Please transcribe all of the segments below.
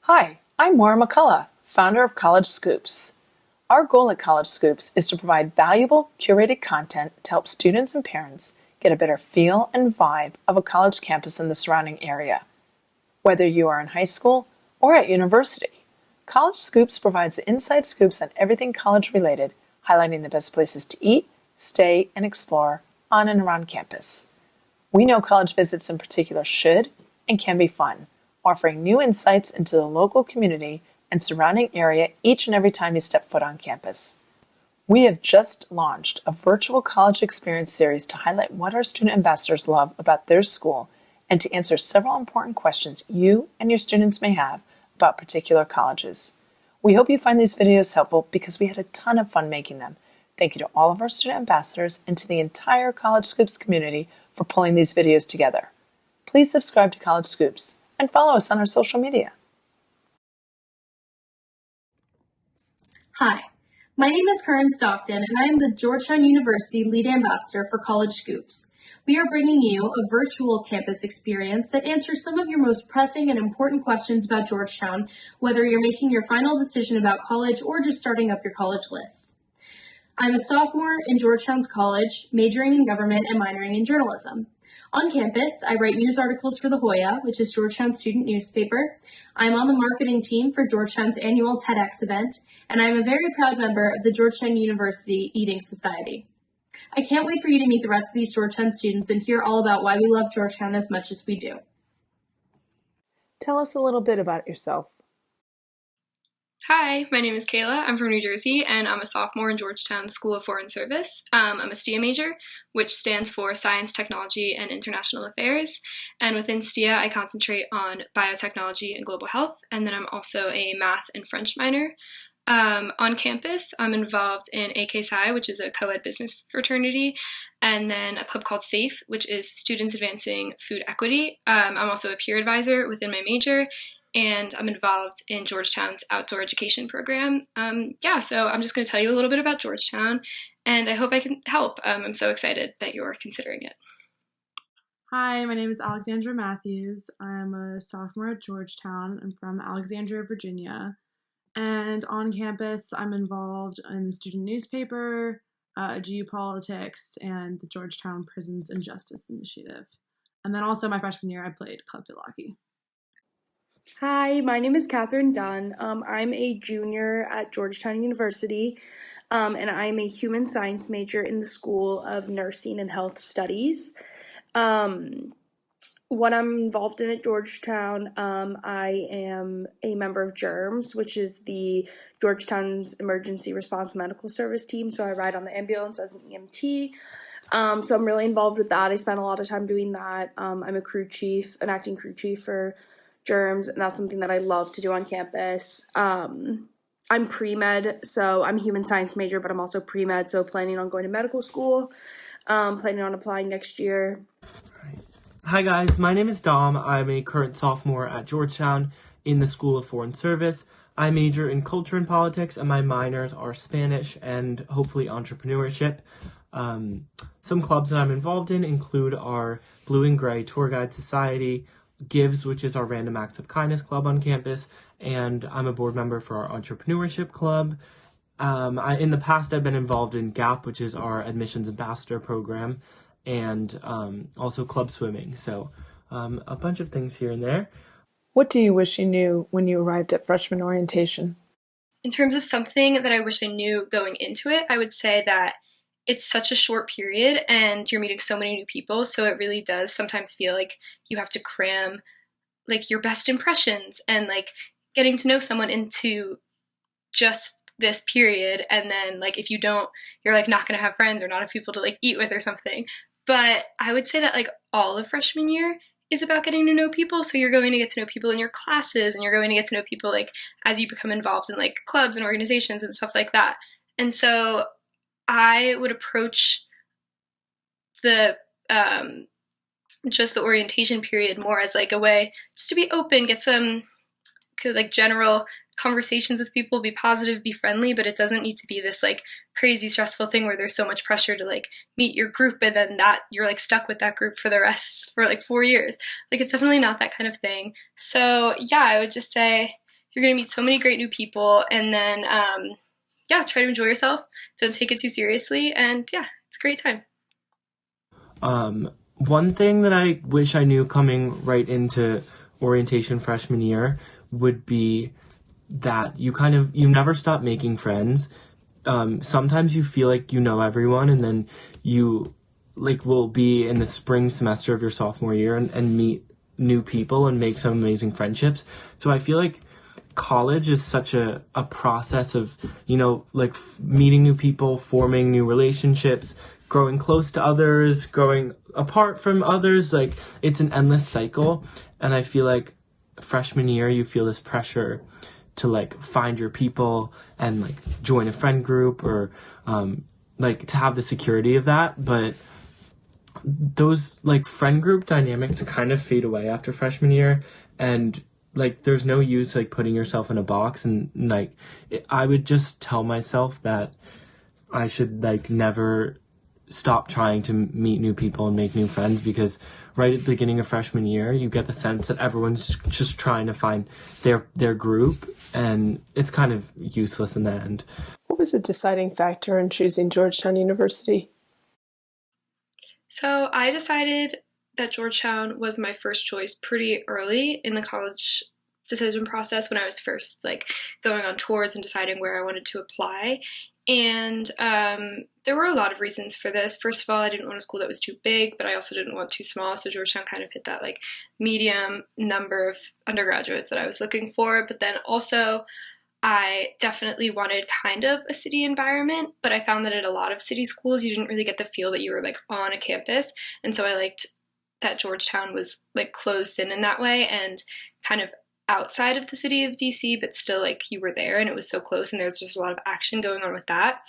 Hi, I'm Maura McCullough, founder of College Scoops. Our goal at College Scoops is to provide valuable, curated content to help students and parents get a better feel and vibe of a college campus in the surrounding area. Whether you are in high school or at university, College Scoops provides the inside scoops on everything college related, highlighting the best places to eat, stay, and explore on and around campus. We know college visits in particular should and can be fun, offering new insights into the local community and surrounding area each and every time you step foot on campus. We have just launched a virtual college experience series to highlight what our student ambassadors love about their school and to answer several important questions you and your students may have about particular colleges. We hope you find these videos helpful because we had a ton of fun making them. Thank you to all of our student ambassadors and to the entire College Scoops community for pulling these videos together. Please subscribe to College Scoops and follow us on our social media. Hi, my name is Curran Stockton, and I am the Georgetown University Lead Ambassador for College Scoops. We are bringing you a virtual campus experience that answers some of your most pressing and important questions about Georgetown, whether you're making your final decision about college or just starting up your college list. I'm a sophomore in Georgetown's college, majoring in government and minoring in journalism. On campus, I write news articles for the Hoya, which is Georgetown's student newspaper. I'm on the marketing team for Georgetown's annual TEDx event, and I'm a very proud member of the Georgetown University Eating Society. I can't wait for you to meet the rest of these Georgetown students and hear all about why we love Georgetown as much as we do. Tell us a little bit about yourself. Hi, my name is Kayla. I'm from New Jersey, and I'm a sophomore in Georgetown School of Foreign Service. I'm a STIA major, which stands for Science, Technology, and International Affairs. And within STIA, I concentrate on biotechnology and global health, and then I'm also a math and French minor. On campus, I'm involved in AK Psi, which is a co-ed business fraternity, and then a club called SAFE, which is Students Advancing Food Equity. I'm also a peer advisor within my major, and I'm involved in Georgetown's outdoor education program. So I'm just going to tell you a little bit about Georgetown, and I hope I can help. I'm so excited that you're considering it. Hi, my name is Alexandra Matthews. I'm a sophomore at Georgetown. I'm from Alexandria, Virginia. And on campus, I'm involved in the student newspaper, geopolitics, and the Georgetown Prisons and Justice Initiative. And then also my freshman year, I played club field hockey. Hi, my name is Catherine Dunn. I'm a junior at Georgetown University, and I'm a human science major in the School of Nursing and Health Studies. What I'm involved in at Georgetown, I am a member of GERMS, which is the Georgetown's Emergency Response Medical Service team, so I ride on the ambulance as an EMT. So I'm really involved with that. I spend a lot of time doing that. I'm a crew chief, an acting crew chief for GERMS, and that's something that I love to do on campus. I'm pre-med, so I'm a human science major, but I'm also pre-med, so planning on going to medical school, planning on applying next year. Hi guys, my name is Dom. I'm a current sophomore at Georgetown in the School of Foreign Service. I major in culture and politics, and my minors are Spanish and hopefully entrepreneurship. Some clubs that I'm involved in include our Blue and Gray Tour Guide Society, Gives, which is our Random Acts of Kindness club on campus, and I'm a board member for our entrepreneurship club. In the past, I've been involved in GAP, which is our admissions ambassador program, and also club swimming. So a bunch of things here and there. What do you wish you knew when you arrived at freshman orientation? In terms of something that I wish I knew going into it, I would say that it's such a short period and you're meeting so many new people, so it really does sometimes feel like you have to cram like your best impressions and like getting to know someone into just this period, and then like if you don't, you're like not going to have friends or not have people to like eat with or something. But I would say that like all of freshman year is about getting to know people, so you're going to get to know people in your classes, and you're going to get to know people like as you become involved in like clubs and organizations and stuff like that. And so I would approach the just the orientation period more as like a way just to be open, get some like general conversations with people, be positive, be friendly, but it doesn't need to be this like crazy stressful thing where there's so much pressure to like meet your group and then that you're like stuck with that group for the rest for like 4 years. Like it's definitely not that kind of thing. So yeah, I would just say you're going to meet so many great new people, and then try to enjoy yourself. Don't take it too seriously, and it's a great time. One thing that I wish I knew coming right into orientation freshman year would be that you never stop making friends. Sometimes you feel like you know everyone, and then you will be in the spring semester of your sophomore year and meet new people and make some amazing friendships. So I feel like college is such a process of, meeting new people, forming new relationships, growing close to others, growing apart from others. It's an endless cycle. And I feel like freshman year, you feel this pressure to find your people and join a friend group or to have the security of that. But those friend group dynamics kind of fade away after freshman year, and there's no use putting yourself in a box. And I would just tell myself that I should never stop trying to meet new people and make new friends, because right at the beginning of freshman year, you get the sense that everyone's just trying to find their group, and it's kind of useless in the end. What was a deciding factor in choosing Georgetown University? So I decided that Georgetown was my first choice pretty early in the college decision process, when I was first going on tours and deciding where I wanted to apply. And there were a lot of reasons for this. First of all, I didn't want a school that was too big, but I also didn't want too small. So Georgetown kind of hit that medium number of undergraduates that I was looking for. But then also, I definitely wanted kind of a city environment, but I found that at a lot of city schools, you didn't really get the feel that you were on a campus. And so I liked that Georgetown was closed in that way, and kind of outside of the city of DC, but still you were there, and it was so close, and there was just a lot of action going on with that.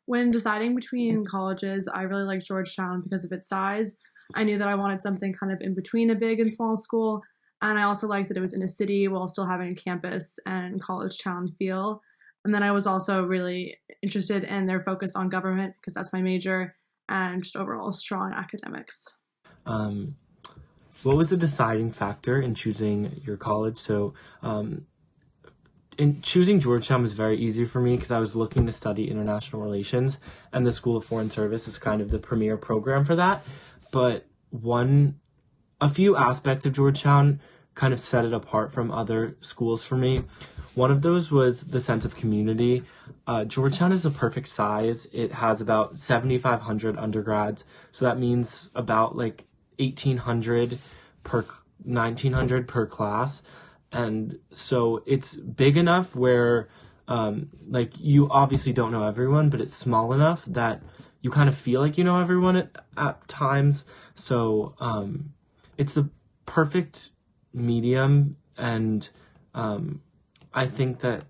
When deciding between colleges, I really liked Georgetown because of its size. I knew that I wanted something kind of in between a big and small school, and I also liked that it was in a city while still having a campus and college town feel. And then I was also really interested in their focus on government, because that's my major, and just overall strong academics. What was the deciding factor in choosing your college? So in choosing Georgetown was very easy for me because I was looking to study international relations, and the School of Foreign Service is kind of the premier program for that. But a few aspects of Georgetown kind of set it apart from other schools for me. One of those was the sense of community. Georgetown is the perfect size. It has about 7,500 undergrads, so that means about 1,800 per 1,900 per class. And so it's big enough where you obviously don't know everyone, but it's small enough that you kind of feel like you know everyone at times. So it's the perfect medium, and I think that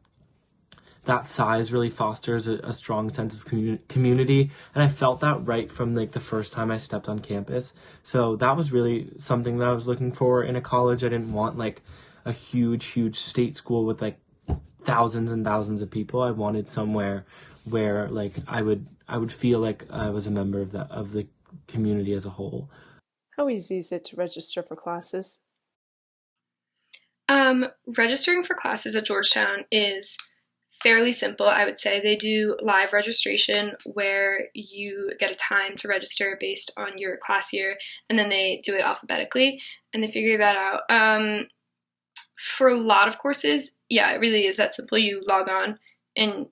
size really fosters a strong sense of community, and I felt that right from the first time I stepped on campus. So that was really something that I was looking for in a college. I didn't want a huge state school with thousands and thousands of people. I wanted somewhere where I would feel like I was a member of the community as a whole. How easy is it to register for classes? Registering for classes at Georgetown is fairly simple, I would say. They do live registration where you get a time to register based on your class year, and then they do it alphabetically, and they figure that out. For a lot of courses, it really is that simple. You log on and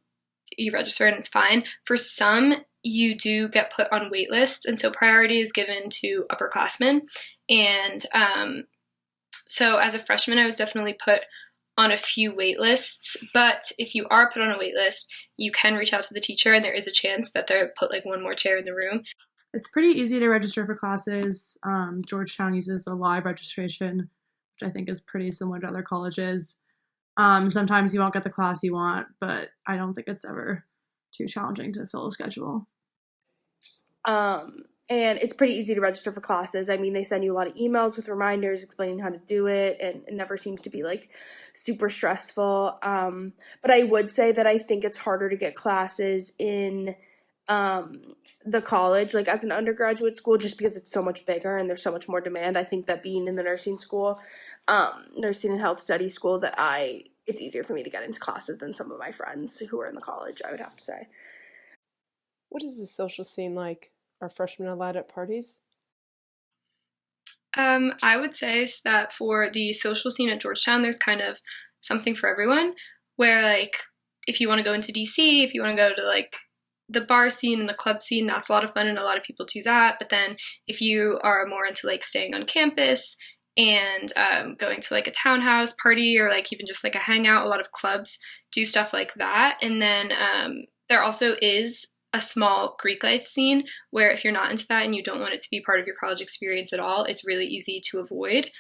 you register, and it's fine. For some, you do get put on wait lists, and so priority is given to upperclassmen. And so as a freshman, I was definitely put on a few wait lists, but if you are put on a wait list, you can reach out to the teacher, and there is a chance that they'll put one more chair in the room. It's pretty easy to register for classes. Georgetown uses a live registration, which I think is pretty similar to other colleges. Sometimes you won't get the class you want, but I don't think it's ever too challenging to fill a schedule. And it's pretty easy to register for classes. I mean, they send you a lot of emails with reminders explaining how to do it, and it never seems to be super stressful. But I would say that I think it's harder to get classes in the college, like as an undergraduate school, just because it's so much bigger and there's so much more demand. I think that being in the nursing school, nursing and health studies school, it's easier for me to get into classes than some of my friends who are in the college, I would have to say. What is the social scene like? Are freshmen allowed at parties? I would say that for the social scene at Georgetown, there's kind of something for everyone. Where like, if you want to go into DC, if you want to go to like the bar scene and the club scene, that's a lot of fun, and a lot of people do that. But then if you are more into like staying on campus and going to like a townhouse party or like even just like a hangout, a lot of clubs do stuff like that. And then there also is a small Greek life scene where if you're not into that and you don't want it to be part of your college experience at all, it's really easy to avoid.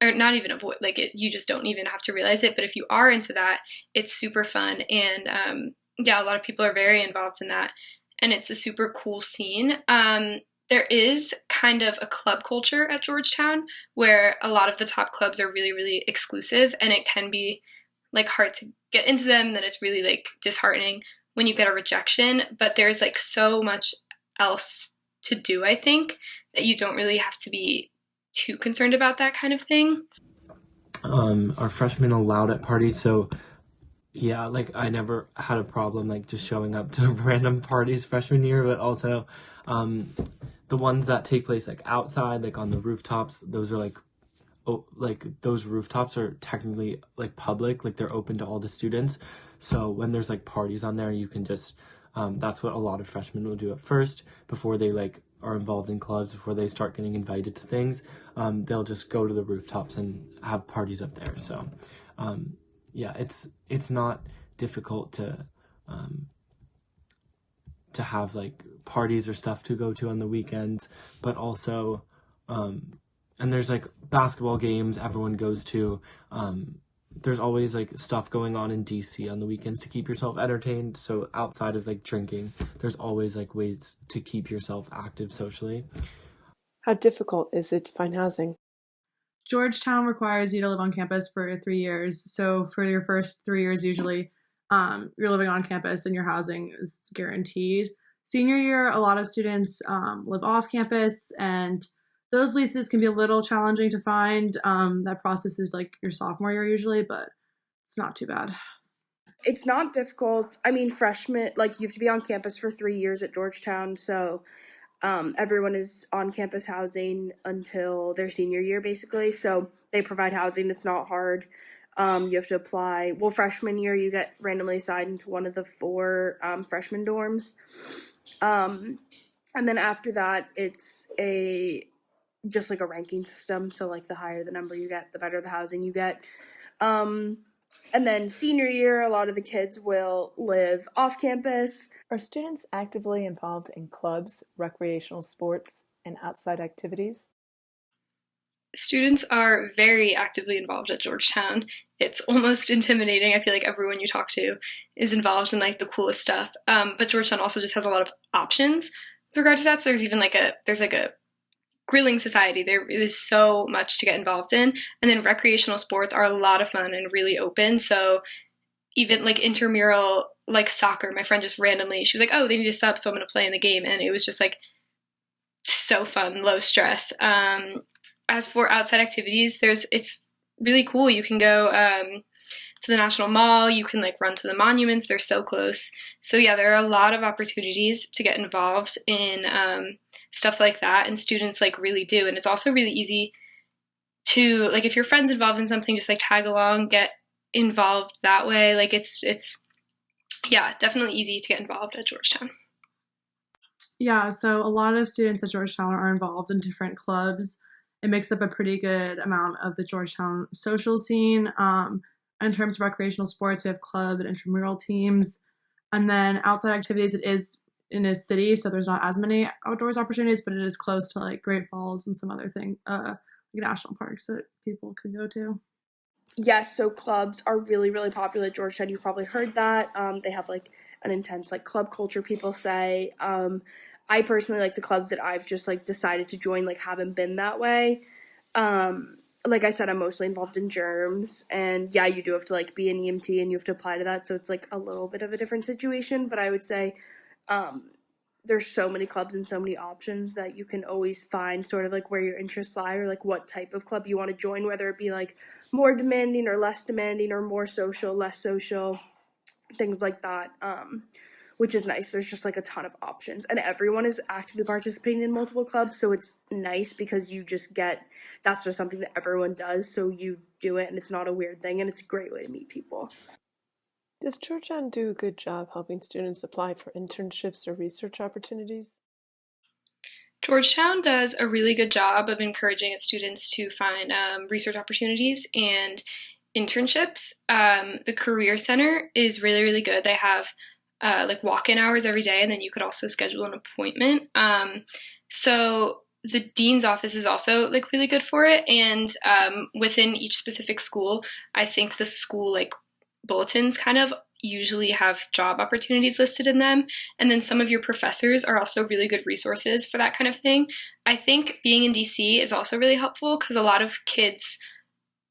Or not even avoid, like you just don't even have to realize it. But if you are into that, it's super fun. And yeah, a lot of people are very involved in that. And it's a super cool scene. There is kind of a club culture at Georgetown where a lot of the top clubs are really, really exclusive. And it can be like hard to get into them. And then it's really like disheartening when you get a rejection. But there's like so much else to do, I think, that you don't really have to be too concerned about that kind of thing. Are freshmen allowed at parties? So yeah, like I never had a problem like just showing up to random parties freshman year, but also the ones that take place like outside, like on the rooftops, those are like those rooftops are technically like public, like they're open to all the students. So when there's like parties on there, you can just that's what a lot of freshmen will do at first before they like are involved in clubs, before they start getting invited to things. They'll just go to the rooftops and have parties up there. So yeah, it's not difficult to have like parties or stuff to go to on the weekends, but also and there's like basketball games everyone goes to. There's always like stuff going on in DC on the weekends to keep yourself entertained. So outside of like drinking, there's always like ways to keep yourself active socially. How difficult is it to find housing? Georgetown requires you to live on campus for 3 years. So for your first 3 years, usually, you're living on campus and your housing is guaranteed. Senior year, a lot of students live off campus, and those leases can be a little challenging to find. That process is like your sophomore year usually, but it's not too bad. It's not difficult. I mean, freshmen, like you have to be on campus for 3 years at Georgetown, so everyone is on campus housing until their senior year, basically. So they provide housing. It's not hard. You have to apply. Well, freshman year, you get randomly assigned into one of the 4 freshman dorms. And then after that, it's just like a ranking system. So like the higher the number you get, the better the housing you get. And then senior year, a lot of the kids will live off campus. Are students actively involved in clubs, recreational sports, and outside activities? Students are very actively involved at Georgetown. It's almost intimidating. I feel like everyone you talk to is involved in like the coolest stuff. But Georgetown also just has a lot of options with regard to that. So there's even like a grilling society. There is so much to get involved in. And then recreational sports are a lot of fun and really open. So even like intramural, like soccer, my friend just randomly, she was like, oh, they need a sub, so I'm going to play in the game. And it was just like so fun, low stress. As for outside activities, it's really cool. You can go to the National Mall. You can like run to the monuments. They're so close. So yeah, there are a lot of opportunities to get involved in stuff like that, and students like really do. And it's also really easy to like if your friend's involved in something, just like tag along, get involved that way. Like it's yeah, definitely easy to get involved at Georgetown. Yeah, so a lot of students at Georgetown are involved in different clubs. It makes up a pretty good amount of the Georgetown social scene. In terms of recreational sports, we have club and intramural teams. And then outside activities, it is in a city, so there's not as many outdoors opportunities, but it is close to like Great Falls and some other thing, like national parks that people can go to. Yes, so clubs are really, really popular at Georgetown. You've probably heard that. They have like an intense like club culture, people say. I personally like the clubs that I've just like decided to join, like haven't been that way. Like I said, I'm mostly involved in germs, and yeah, you do have to like be an EMT and you have to apply to that, so it's like a little bit of a different situation, but I would say there's so many clubs and so many options that you can always find sort of like where your interests lie or like what type of club you want to join, whether it be like more demanding or less demanding or more social, less social, things like that, which is nice. There's just like a ton of options and everyone is actively participating in multiple clubs, so it's nice because you just get, that's just something that everyone does, so you do it and it's not a weird thing and it's a great way to meet people. Does Georgetown do a good job helping students apply for internships or research opportunities? Georgetown does a really good job of encouraging its students to find research opportunities and internships. The Career Center is really, really good. They have like walk-in hours every day, and then you could also schedule an appointment. So the dean's office is also like really good for it. And within each specific school, I think the school like bulletins kind of usually have job opportunities listed in them. And then some of your professors are also really good resources for that kind of thing. I think being in DC is also really helpful because a lot of kids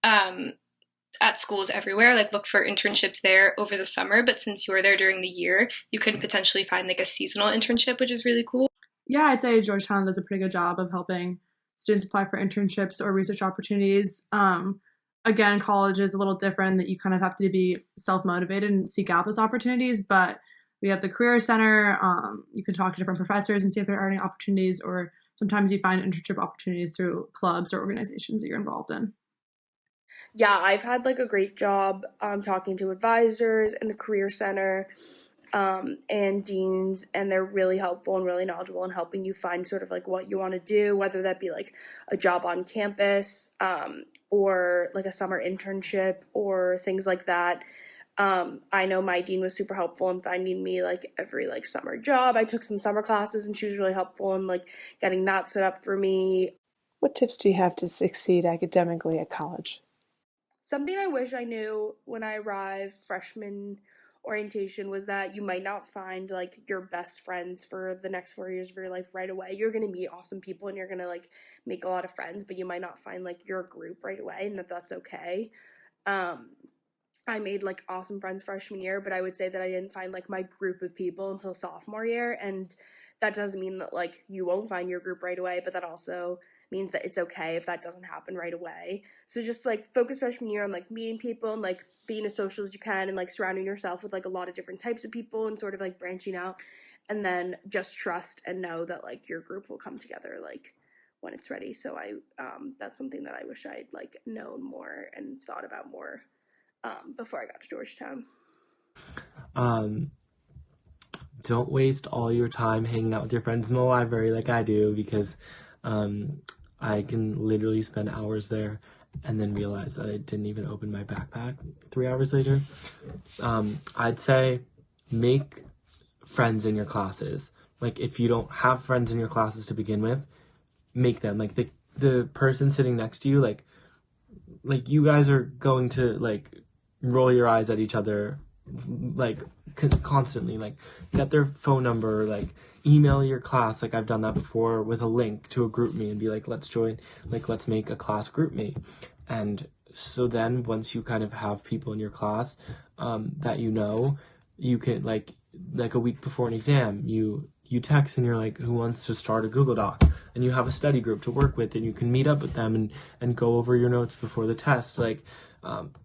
at schools everywhere like look for internships there over the summer. But since you're there during the year, you can potentially find like a seasonal internship, which is really cool. Yeah, I'd say Georgetown does a pretty good job of helping students apply for internships or research opportunities. Again, college is a little different, that you kind of have to be self-motivated and seek out those opportunities, but we have the Career Center. You can talk to different professors and see if there are any opportunities, or sometimes you find internship opportunities through clubs or organizations that you're involved in. Yeah, I've had like a great job talking to advisors in the Career Center and deans, and they're really helpful and really knowledgeable in helping you find sort of like what you want to do, whether that be like a job on campus or like a summer internship or things like that. I know my dean was super helpful in finding me like every like summer job. I took some summer classes and she was really helpful in like getting that set up for me. What tips do you have to succeed academically at college? Something I wish I knew when I arrived freshman orientation was that you might not find like your best friends for the next 4 years of your life right away. You're going to meet awesome people and you're going to like make a lot of friends, but you might not find like your group right away, and that's okay. I made like awesome friends freshman year, but I would say that I didn't find like my group of people until sophomore year, and that doesn't mean that like you won't find your group right away, but that also means that it's okay if that doesn't happen right away. So just like focus freshman year on like meeting people and like being as social as you can and like surrounding yourself with like a lot of different types of people and sort of like branching out, and then just trust and know that like your group will come together like when it's ready. So I that's something that I wish I'd like known more and thought about more before I got to Georgetown. Don't waste all your time hanging out with your friends in the library like I do, because I can literally spend hours there and then realize that I didn't even open my backpack 3 hours later. I'd say make friends in your classes. Like, if you don't have friends in your classes to begin with, make them. Like, the person sitting next to you, like you guys are going to like roll your eyes at each other like constantly. Like, get their phone number, like email your class, like I've done that before, with a link to a group me and be like, let's join, like let's make a class group me. And so then once you kind of have people in your class that you can like a week before an exam, you text and you're like, who wants to start a Google Doc? And you have a study group to work with, and you can meet up with them and go over your notes before the test. Like,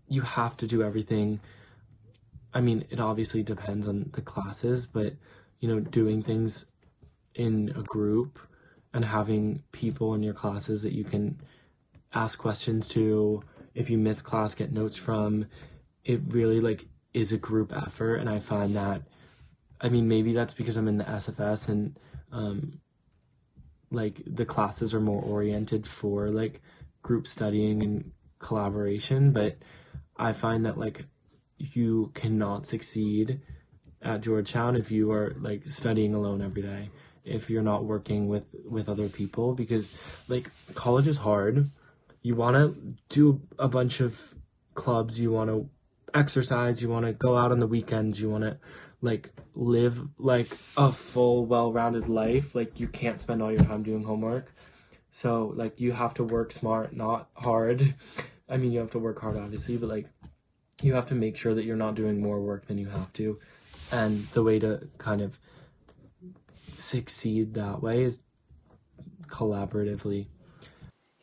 you have to do everything. I mean, it obviously depends on the classes, but, doing things in a group and having people in your classes that you can ask questions to, if you miss class, get notes from, it really, like, is a group effort. And I find that, I mean, maybe that's because I'm in the SFS and, like, the classes are more oriented for, like, group studying and collaboration, but I find that, like, you cannot succeed at Georgetown if you are like studying alone every day, if you're not working with other people, because like college is hard. You want to do a bunch of clubs, you want to exercise, you want to go out on the weekends, you want to like live like a full well-rounded life. Like, you can't spend all your time doing homework, so like you have to work smart, not hard. I mean, you have to work hard obviously, but like you have to make sure that you're not doing more work than you have to. And the way to kind of succeed that way is collaboratively.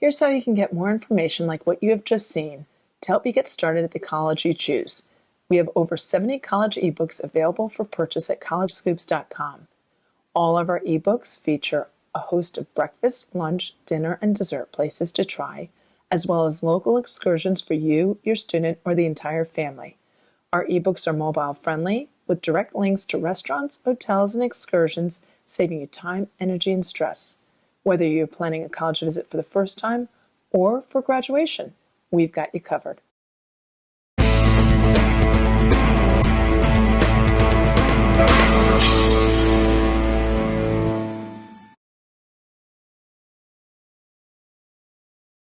Here's how you can get more information like what you have just seen to help you get started at the college you choose. We have over 70 college ebooks available for purchase at collegescoops.com. All of our ebooks feature a host of breakfast, lunch, dinner, and dessert places to try, as well as local excursions for you, your student, or the entire family. Our ebooks are mobile friendly with direct links to restaurants, hotels, and excursions, saving you time, energy, and stress. Whether you're planning a college visit for the first time or for graduation, we've got you covered.